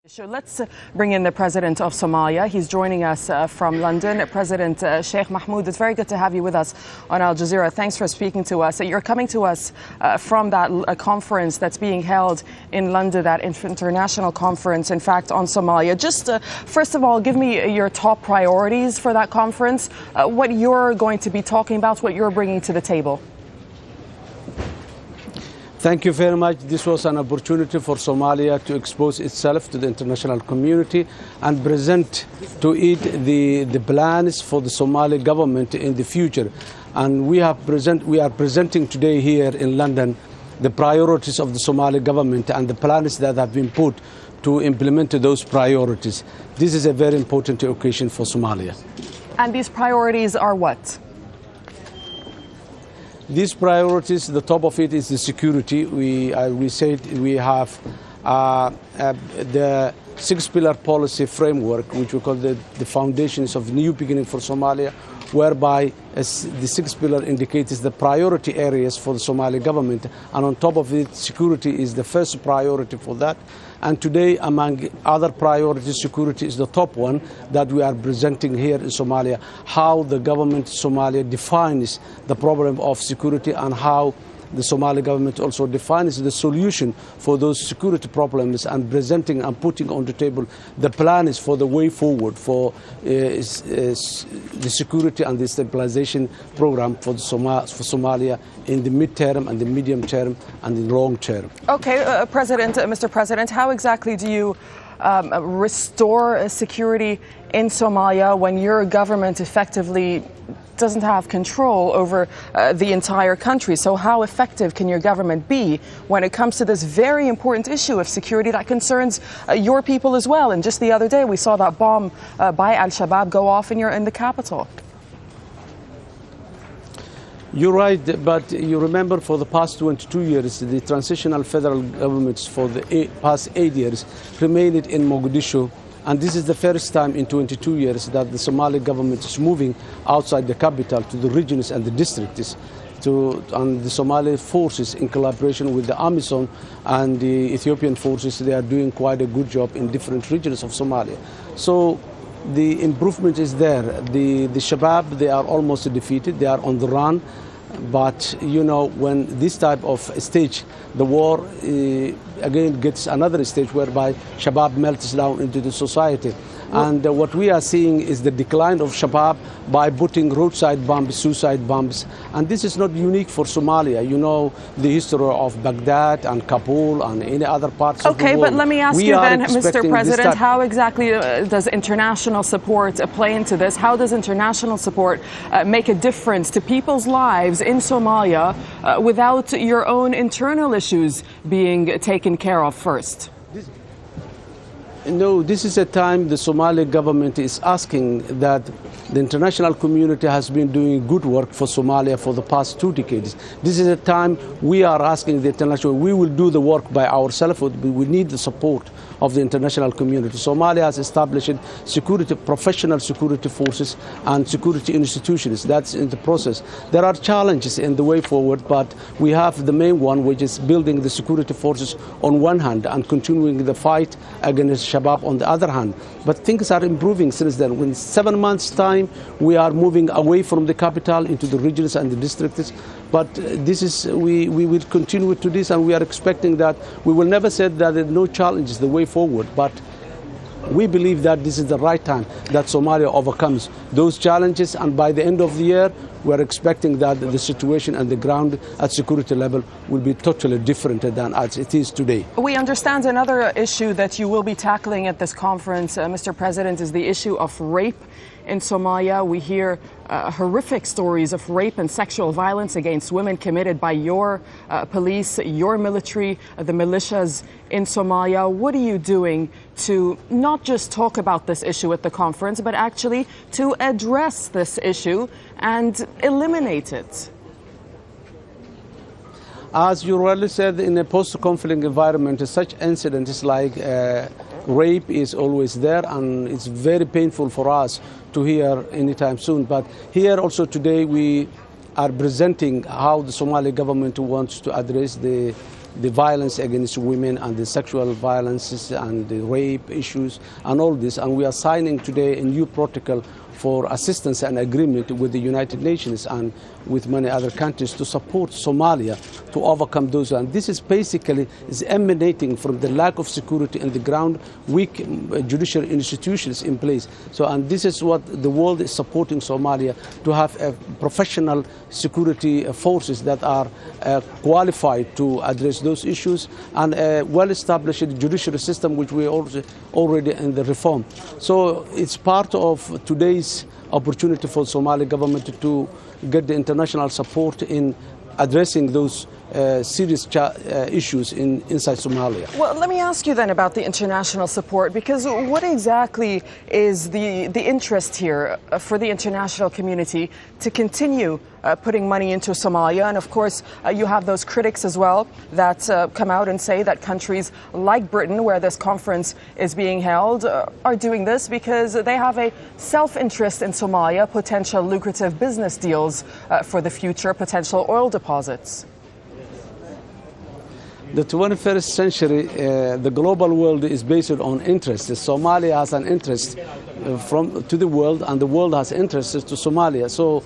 Sure. Let's bring in the President of Somalia. He's joining us from London. President Sheikh Mohamud, it's very good to have you with us on Al Jazeera. Thanks for speaking to us. You're coming to us from that conference that's being held in London, that international conference, in fact, on Somalia. Just first of all, give me your top priorities for that conference, what you're going to be talking about, what you're bringing to the table. Thank you very much. This was an opportunity for Somalia to expose itself to the international community and present to it the plans for the Somali government in the future. And we are presenting today here in London the priorities of the Somali government and the plans that have been put to implement those priorities. This is a very important occasion for Somalia. And these priorities are what? These priorities, the top of it is the security. We said we have the six-pillar policy framework, which we call the foundations of new beginning for Somalia, whereby the sixth pillar indicates the priority areas for the Somali government. And on top of it, security is the first priority for that. And today, among other priorities, security is the top one that we are presenting here in Somalia, how the government of Somalia defines the problem of security and how the Somali government also defines the solution for those security problems, and presenting and putting on the table the plans for the way forward for the security and the stabilization program for Somalia in the mid-term and the medium term and the long term. Okay, Mr. President, how exactly do you restore security in Somalia when your government effectively doesn't have control over the entire country? So how effective can your government be when it comes to this very important issue of security that concerns your people as well? And just the other day, we saw that bomb by Al-Shabaab go off in the capital. You're right, but you remember for the past 22 years, the transitional federal governments for the past 8 years remained in Mogadishu. And this is the first time in 22 years that the Somali government is moving outside the capital to the regions and the districts. And the Somali forces, in collaboration with the AMISOM and the Ethiopian forces, they are doing quite a good job in different regions of Somalia. So the improvement is there. The Shabab, they are almost defeated. They are on the run. But, you know, when this type of stage, the war again gets another stage whereby Shabab melts down into the society. And what we are seeing is the decline of Shabab by putting roadside bombs, suicide bombs. And this is not unique for Somalia. You know the history of Baghdad and Kabul and any other parts of the world. Okay, but let me ask you then, Mr. President, how exactly does international support play into this? How does international support make a difference to people's lives in Somalia without your own internal issues being taken care of first? No, this is a time the Somali government is asking that the international community has been doing good work for Somalia for the past 2 decades. This is a time we are asking the international, we will do the work by ourselves, but we need the support of the international community. Somalia has established security, professional security forces and security institutions. That's in the process. There are challenges in the way forward, but we have the main one, which is building the security forces on one hand and continuing the fight against Shabab on the other hand. But things are improving since then. In 7 months' time, we are moving away from the capital into the regions and the districts. But this is, we will continue to this, and we are expecting that we will never say that there are no challenges the way forward. But we believe that this is the right time that Somalia overcomes those challenges, and by the end of the year, we are expecting that the situation and the ground at security level will be totally different than as it is today. We understand another issue that you will be tackling at this conference, Mr. President, is the issue of rape in Somalia. We hear horrific stories of rape and sexual violence against women committed by your police, your military, the militias in Somalia. What are you doing to not just talk about this issue at the conference, but actually to address this issue and eliminate it? As you rightly said, in a post-conflict environment, such incidents like rape is always there, and it's very painful for us to hear anytime soon. But here also today we are presenting how the Somali government wants to address the the violence against women and the sexual violences and the rape issues and all this. And we are signing today a new protocol for assistance and agreement with the United Nations and with many other countries to support Somalia to overcome those. And this is basically emanating from the lack of security on the ground, weak judicial institutions in place. So, and this is what the world is supporting Somalia, to have professional security forces that are qualified to address those issues, and a well-established judicial system, which we are already in the reform. So it's part of today's opportunity for Somali government to get the international support in addressing those serious issues inside Somalia. Well, let me ask you then about the international support, because what exactly is the interest here for the international community to continue putting money into Somalia? And of course, you have those critics as well that come out and say that countries like Britain, where this conference is being held, are doing this because they have a self-interest in Somalia, potential lucrative business deals for the future, potential oil deposits. The 21st century, the global world is based on interests. Somalia has an interest to the world, and the world has interests to Somalia. So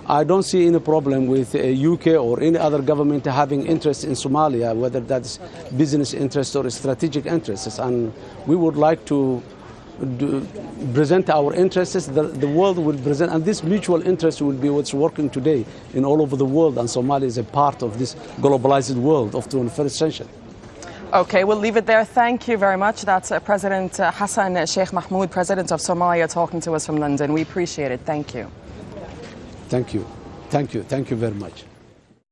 I don't see any problem with UK or any other government having interest in Somalia, whether that's business interests or strategic interests. And we would like to present our interests. The world will present, and this mutual interest will be what's working today in all over the world, and Somalia is a part of this globalized world of the 21st century. Okay, we'll leave it there. Thank you very much. That's President Hassan Sheikh Mohamud, President of Somalia, talking to us from London. We appreciate it. Thank you. Thank you. Thank you. Thank you very much.